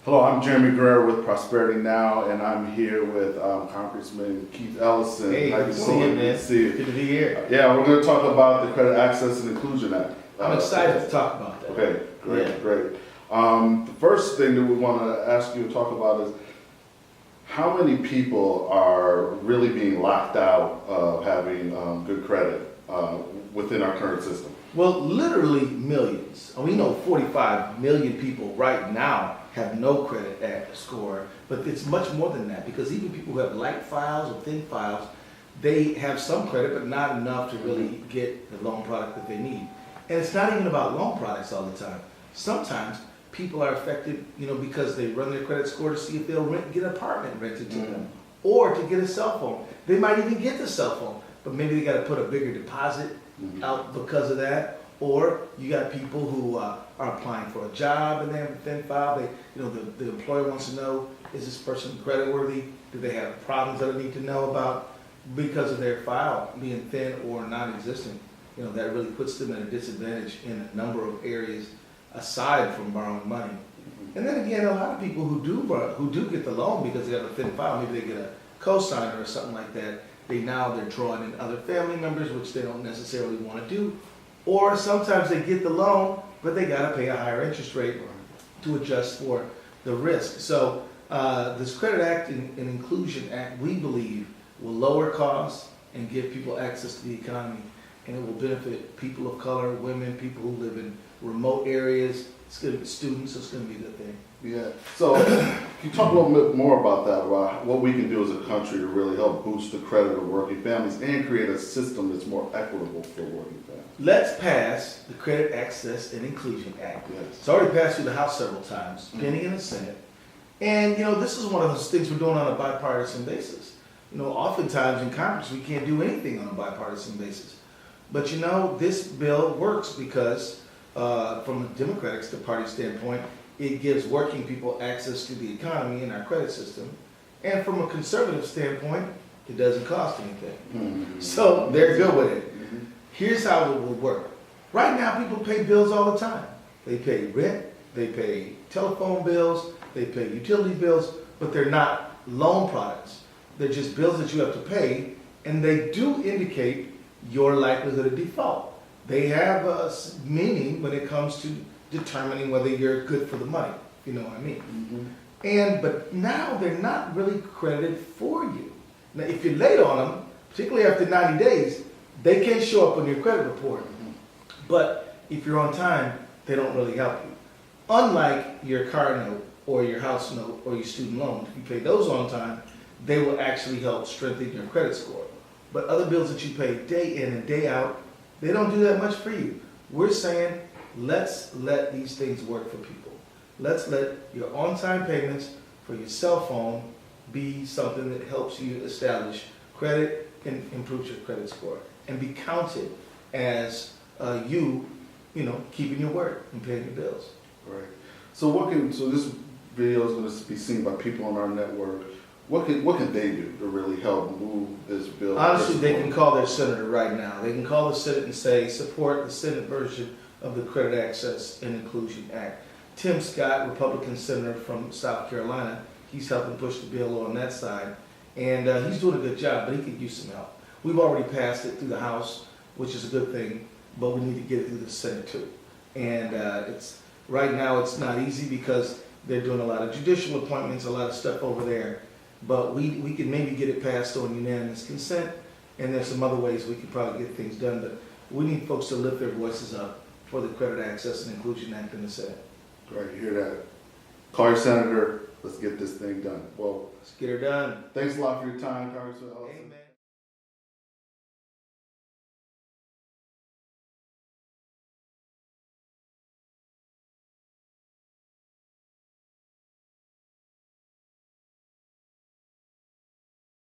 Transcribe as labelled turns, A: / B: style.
A: Hello, I'm Jeremy Guerrero with Prosperity Now, and I'm here with Congressman Keith Ellison.
B: Hey,
A: How
B: good
A: you
B: to see you,
A: doing?
B: man.
A: Good to see you.
B: Good to be here.
A: Yeah, we're going to talk about the Credit Access and Inclusion Act.
B: I'm excited to talk about that.
A: Okay, great,
B: Yeah.
A: great. The first thing that we want to ask you to talk about is how many people are really being locked out of having good credit within our current system?
B: Well, literally millions. We know 45 million people right now have no credit score, but it's much more than that because even people who have light files or thin files, they have some credit, but not enough to really get the loan product that they need. And it's not even about loan products all the time. Sometimes people are affected, because they run their credit score to see if they'll get an apartment rented to them or to get a cell phone. They might even get the cell phone, but maybe they got to put a bigger deposit out because of that. Or you got people who are applying for a job and they have a thin file. The employer wants to know, is this person creditworthy? Do they have problems that I need to know about because of their file being thin or non-existent? That really puts them at a disadvantage in a number of areas aside from borrowing money. And then again, a lot of people who do get the loan because they have a thin file, maybe they get a cosigner or something like that. They're drawing in other family members, which they don't necessarily want to do. Or sometimes they get the loan, but they got to pay a higher interest rate to adjust for the risk. So this Credit Act and Inclusion Act, we believe, will lower costs and give people access to the economy. And it will benefit people of color, women, people who live in remote areas. It's going to be students, so it's going to be a good thing.
A: Yeah. So can you talk a little bit more about that, about what we can do as a country to really help boost the credit of working families and create a system that's more equitable for working families?
B: Let's pass the Credit Access and Inclusion Act.
A: Yes.
B: It's already passed through the House several times, pending in the Senate. And, this is one of those things we're doing on a bipartisan basis. Oftentimes in Congress, we can't do anything on a bipartisan basis. But, this bill works because, from a Democratic Party standpoint, it gives working people access to the economy and our credit system. And from a conservative standpoint, it doesn't cost anything. So they're good with it. Here's how it will work. Right now, people pay bills all the time. They pay rent, they pay telephone bills, they pay utility bills, but they're not loan products. They're just bills that you have to pay, and they do indicate your likelihood of default. They have a meaning when it comes to determining whether you're good for the money, you know what I mean? But now they're not really credited for you. Now, if you're late on them, particularly after 90 days, they can show up on your credit report. But if you're on time, they don't really help you. Unlike your car note or your house note or your student loan, if you pay those on time, they will actually help strengthen your credit score. But other bills that you pay day in and day out, they don't do that much for you. We're saying, let's let these things work for people. Let's let your on-time payments for your cell phone be something that helps you establish credit and improves your credit score, and be counted as you keeping your word and paying your bills.
A: Right. So this video is going to be seen by people on our network. What can they do to really help move this bill?
B: Honestly, they can call their senator right now. They can call the Senate and say, support the Senate version of the Credit Access and Inclusion Act. Tim Scott, Republican senator from South Carolina, he's helping push the bill on that side. And he's doing a good job, but he could use some help. We've already passed it through the House, which is a good thing, but we need to get it through the Senate too. And right now it's not easy because they're doing a lot of judicial appointments, a lot of stuff over there. But we can maybe get it passed on unanimous consent, and there's some other ways we can probably get things done. But we need folks to lift their voices up for the Credit Access and Inclusion Act in the Senate.
A: Great, hear that. Call your senator. Let's get this thing done. Well,
B: Let's get her done.
A: thanks a lot for your time, Congressman Ellison.
B: Amen.